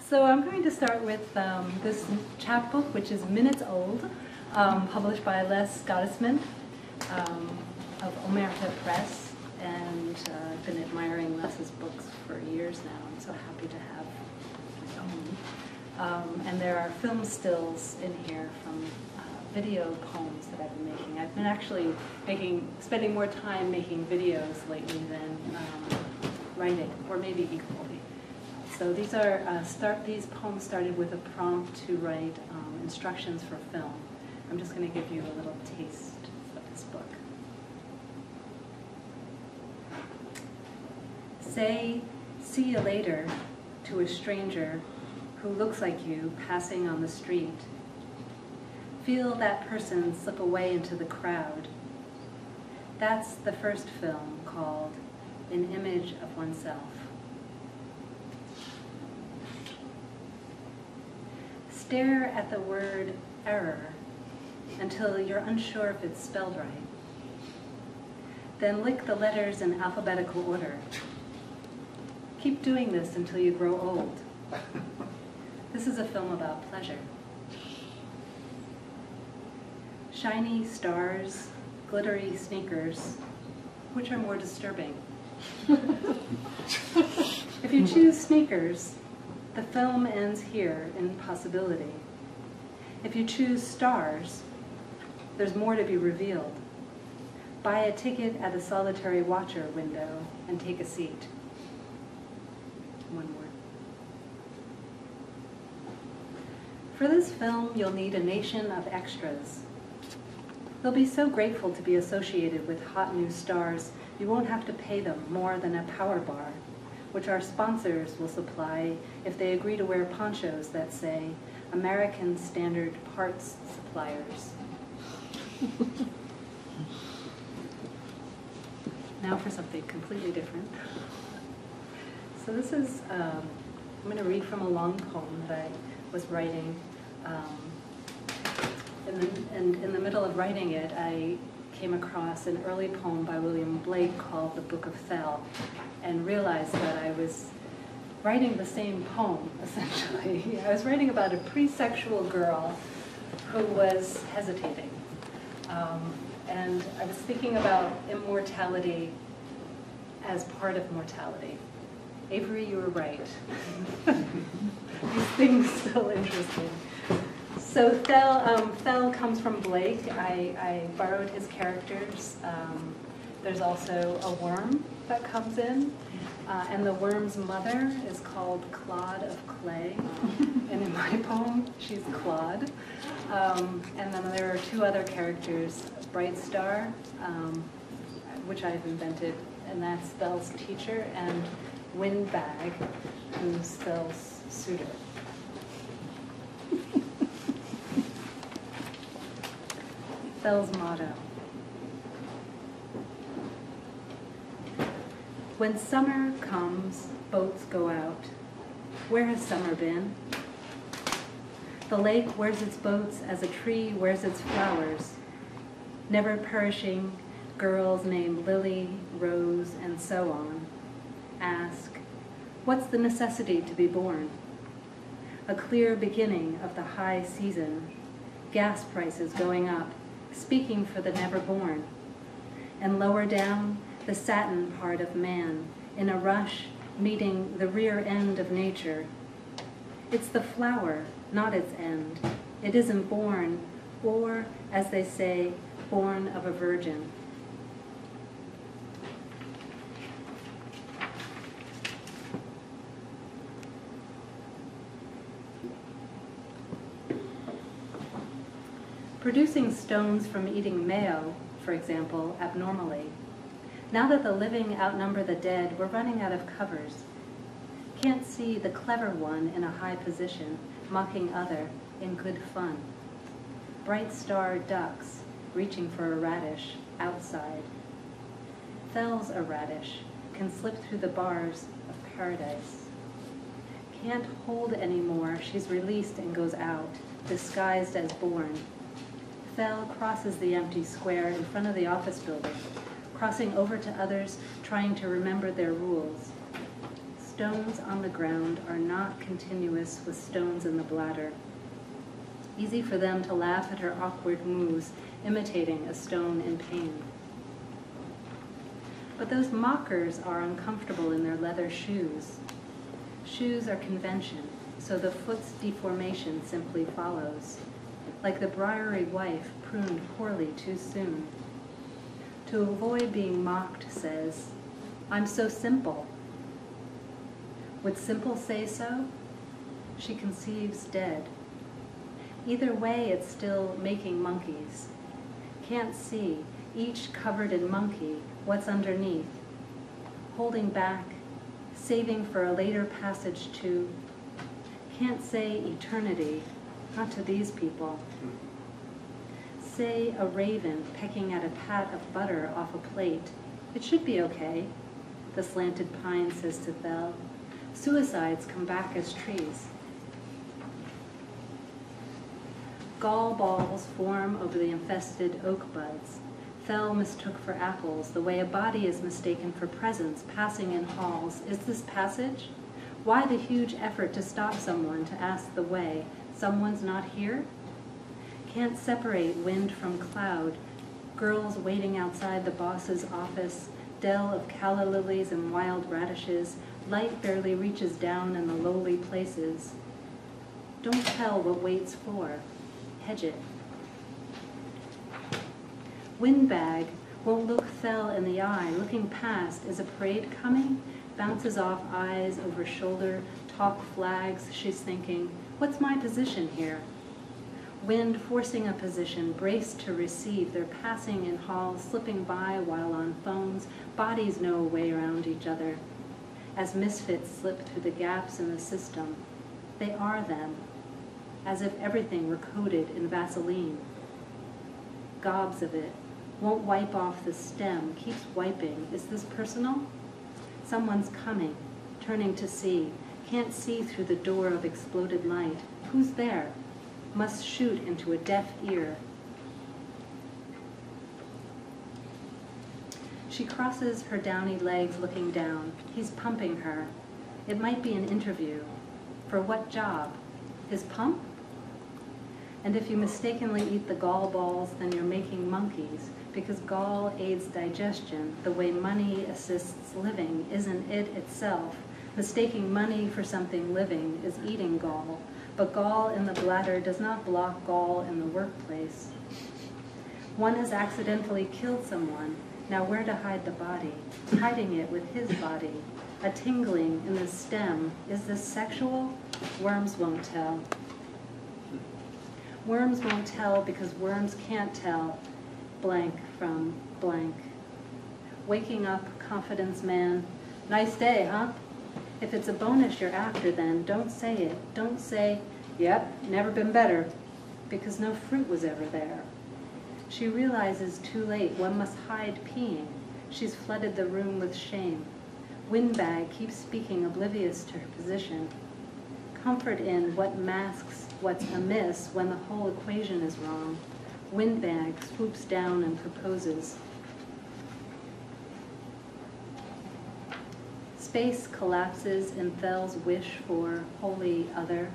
So I'm going to start with this chapbook, which is minutes old, published by Les Gottesman of Omerta Press, and I've been admiring Les's books for years now. I'm so happy to have my own. And there are film stills in here from video poems that I've been making. I've been actually spending more time making videos lately than writing, or maybe equally. So these are these poems started with a prompt to write instructions for film. I'm just going to give you a little taste of this book. Say, "See you later" to a stranger who looks like you passing on the street. Feel that person slip away into the crowd. That's the first film called An Image of Oneself. Stare at the word error until you're unsure if it's spelled right. Then lick the letters in alphabetical order. Keep doing this until you grow old. This is a film about pleasure. Shiny stars, glittery sneakers, which are more disturbing? If you choose sneakers, the film ends here in possibility. If you choose stars, there's more to be revealed. Buy a ticket at a solitary watcher window and take a seat. One more. For this film, you'll need a nation of extras. They'll be so grateful to be associated with hot new stars, you won't have to pay them more than a power bar, which our sponsors will supply if they agree to wear ponchos that say, American Standard Parts Suppliers. Now for something completely different. So this is, I'm going to read from a long poem that I was writing. And in the middle of writing it, I came across an early poem by William Blake called The Book of Thel, and realized that I was writing the same poem, essentially. I was writing about a pre-sexual girl who was hesitating. And I was thinking about immortality as part of mortality. Avery, you were right. These things still interesting. So Thel comes from Blake. I borrowed his characters. There's also a worm that comes in, and the worm's mother is called Clod of Clay, and in my poem, she's Claude. And then there are two other characters, Bright Star, which I've invented, and that's Thel's teacher, and Windbag, who's Thel's suitor. Thel's motto. When summer comes, boats go out. Where has summer been? The lake wears its boats as a tree wears its flowers. Never perishing, girls named Lily, Rose, and so on ask, what's the necessity to be born? A clear beginning of the high season, gas prices going up, speaking for the never born, and lower down, the satin part of man, in a rush, meeting the rear end of nature. It's the flower, not its end. It isn't born, or, as they say, born of a virgin. Producing stones from eating mayo, for example, abnormally. Now that the living outnumber the dead, we're running out of covers. Can't see the clever one in a high position, mocking other in good fun. Bright star ducks, reaching for a radish, outside. Thel's a radish, can slip through the bars of paradise. Can't hold anymore, she's released and goes out, disguised as born. Thel crosses the empty square in front of the office building, crossing over to others, trying to remember their rules. stones on the ground are not continuous with stones in the bladder. Easy for them to laugh at her awkward moves, imitating a stone in pain. But those mockers are uncomfortable in their leather shoes. Shoes are convention, so the foot's deformation simply follows, like the briery wife pruned poorly too soon. To avoid being mocked says, "I'm so simple." Would simple say so? She conceives dead. Either way, it's still making monkeys. Can't see, each covered in monkey, what's underneath. Holding back, saving for a later passage to, can't say eternity, not to these people. Say a raven pecking at a pat of butter off a plate. It should be okay, the slanted pine says to Thel. Suicides come back as trees. Gall balls form over the infested oak buds. Thel mistook for apples, the way a body is mistaken for presents passing in halls. Is this passage? Why the huge effort to stop someone to ask the way? Someone's not here? Can't separate wind from cloud. Girls waiting outside the boss's office, dell of calla lilies and wild radishes. Light barely reaches down in the lowly places. Don't tell what wait's for. Hedge it. Windbag won't look Thel in the eye. Looking past, is a parade coming? Bounces off eyes over shoulder, talk flags. She's thinking, what's my position here? Wind forcing a position, braced to receive. They're passing in halls, slipping by while on phones. Bodies know a way around each other. As misfits slip through the gaps in the system, they are them, as if everything were coated in Vaseline. Gobs of it. Won't wipe off the stem, keeps wiping. Is this personal? Someone's coming, turning to see. Can't see through the door of exploded light. Who's there? Must shoot into a deaf ear. She crosses her downy legs looking down. He's pumping her. It might be an interview. For what job? His pump? And if you mistakenly eat the gall balls, then you're making monkeys, because gall aids digestion the way money assists living, isn't it itself? Mistaking money for something living is eating gall, but gall in the bladder does not block gall in the workplace. One has accidentally killed someone. Now where to hide the body? Hiding it with his body. A tingling in the stem. Is this sexual? Worms won't tell. Worms won't tell because worms can't tell blank from blank. Waking up, confidence man. Nice day, huh? If it's a bonus you're after, then don't say it. Don't say, yep, never been better, because no fruit was ever there. She realizes too late one must hide peeing. She's flooded the room with shame. Windbag keeps speaking, oblivious to her position. Comfort in what masks what's amiss when the whole equation is wrong. Windbag swoops down and proposes. Space collapses in Thel's wish for holy other.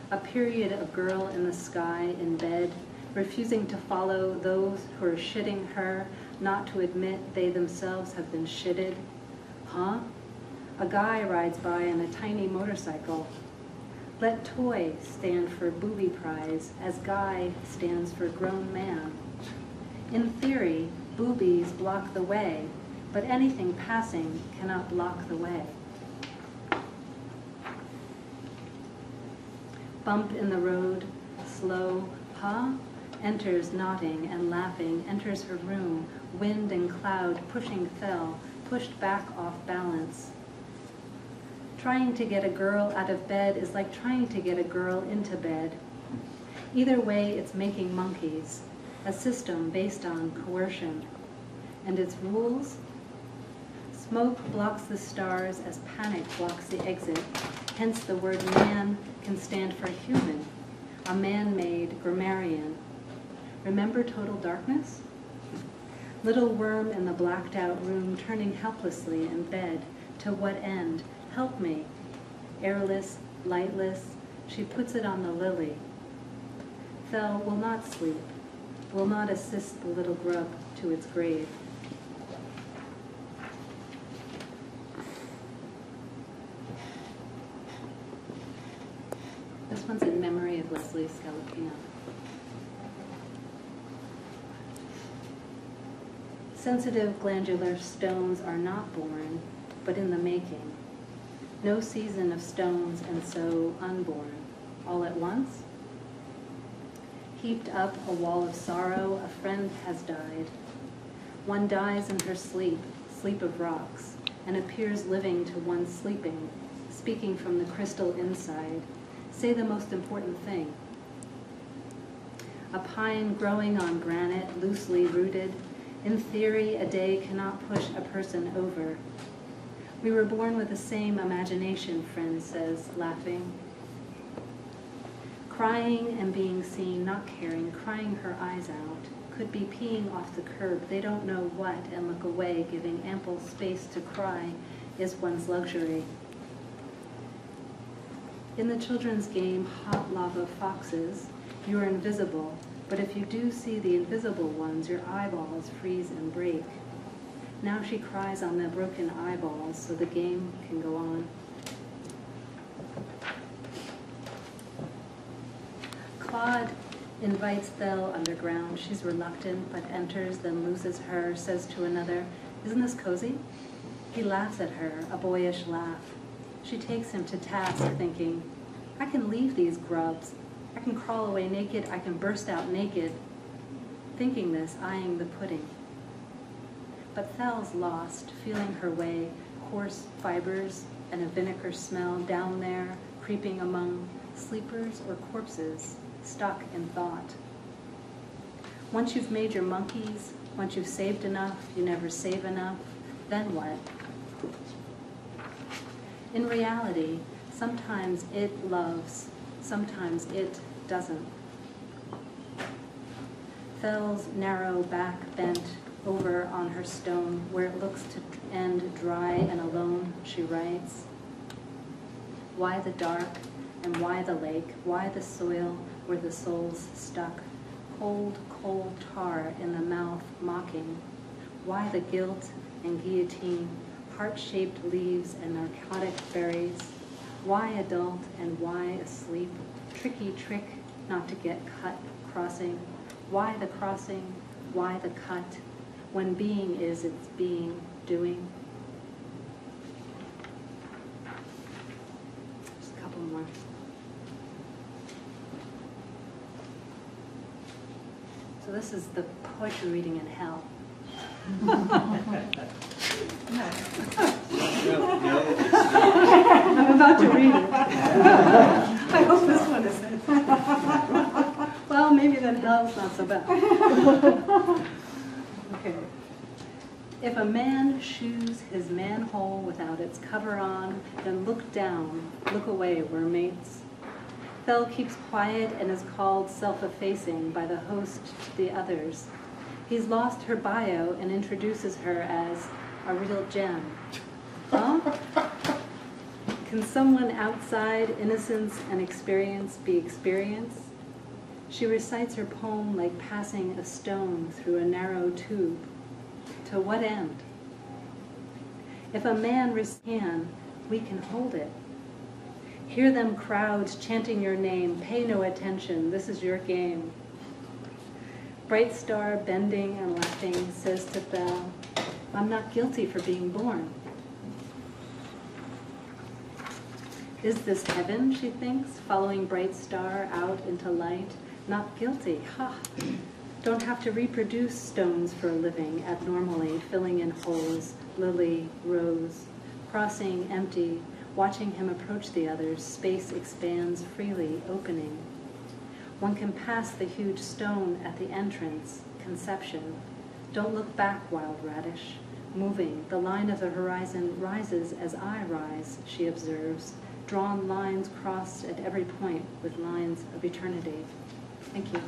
A period of girl in the sky in bed, refusing to follow those who are shitting her, not to admit they themselves have been shitted. Huh? A guy rides by in a tiny motorcycle. Let toy stand for booby prize, as guy stands for grown man. In theory, boobies block the way, but anything passing cannot block the way. Bump in the road, slow, huh? Enters nodding and laughing, enters her room, wind and cloud pushing Thel, pushed back off balance. Trying to get a girl out of bed is like trying to get a girl into bed. Either way, it's making monkeys, a system based on coercion. And its rules? Smoke blocks the stars as panic blocks the exit. Hence the word man can stand for human, a man-made grammarian. Remember total darkness? Little worm in the blacked out room turning helplessly in bed. To what end? Help me. Airless, lightless, she puts it on the lily. Thel will not sleep, will not assist the little grub to its grave. This one's in memory of Leslie Scalapino. Sensitive glandular stones are not born, but in the making. No season of stones and so unborn. All at once? Heaped up a wall of sorrow, a friend has died. One dies in her sleep, sleep of rocks, and appears living to one sleeping, speaking from the crystal inside. Say the most important thing. A pine growing on granite, loosely rooted. In theory, a day cannot push a person over. We were born with the same imagination, friend says, laughing. Crying and being seen, not caring, crying her eyes out. Could be peeing off the curb, they don't know what, and look away, giving ample space to cry is one's luxury. In the children's game, Hot Lava Foxes, you are invisible, but if you do see the invisible ones, your eyeballs freeze and break. Now she cries on the broken eyeballs so the game can go on. Claude invites Thel underground. She's reluctant, but enters, then loses her, says to another, "Isn't this cozy?" He laughs at her, a boyish laugh. She takes him to task, thinking, I can leave these grubs. I can crawl away naked. I can burst out naked. Thinking this, eyeing the pudding. But Thel's lost, feeling her way, coarse fibers and a vinegar smell down there, creeping among sleepers or corpses, stuck in thought. Once you've made your monkeys, once you've saved enough, you never save enough, then what? In reality, sometimes it loves, sometimes it doesn't. Thel's narrow back bent over on her stone, where it looks to end dry and alone, she writes. Why the dark, and why the lake, why the soil where the soul's stuck? Cold, cold tar in the mouth mocking. Why the guilt and guillotine, heart-shaped leaves and narcotic berries? Why adult and why asleep? Tricky trick not to get cut crossing. Why the crossing? Why the cut? When being is its being, doing. Just a couple more. So this is the poetry reading in hell. I'm about to read it. I hope this one is it. Well, maybe then hell's not so bad. Okay. If a man shoes his manhole without its cover on, then look down, look away, we're mates. Thel keeps quiet and is called self-effacing by the host to the others. He's lost her bio and introduces her as a real gem. Huh? Can someone outside innocence and experience be experience? She recites her poem like passing a stone through a narrow tube. To what end? If a man can, we can hold it. Hear them crowds chanting your name. Pay no attention. This is your game. Bright Star, bending and laughing, says to Thel, I'm not guilty for being born. Is this heaven, she thinks, following Bright Star out into light? Not guilty, ha! Don't have to reproduce stones for a living abnormally, filling in holes, lily, rose, crossing empty, watching him approach the others, space expands freely, opening. One can pass the huge stone at the entrance, conception. Don't look back, wild radish. Moving, the line of the horizon rises as I rise, she observes. Drawn lines crossed at every point with lines of eternity. Thank you.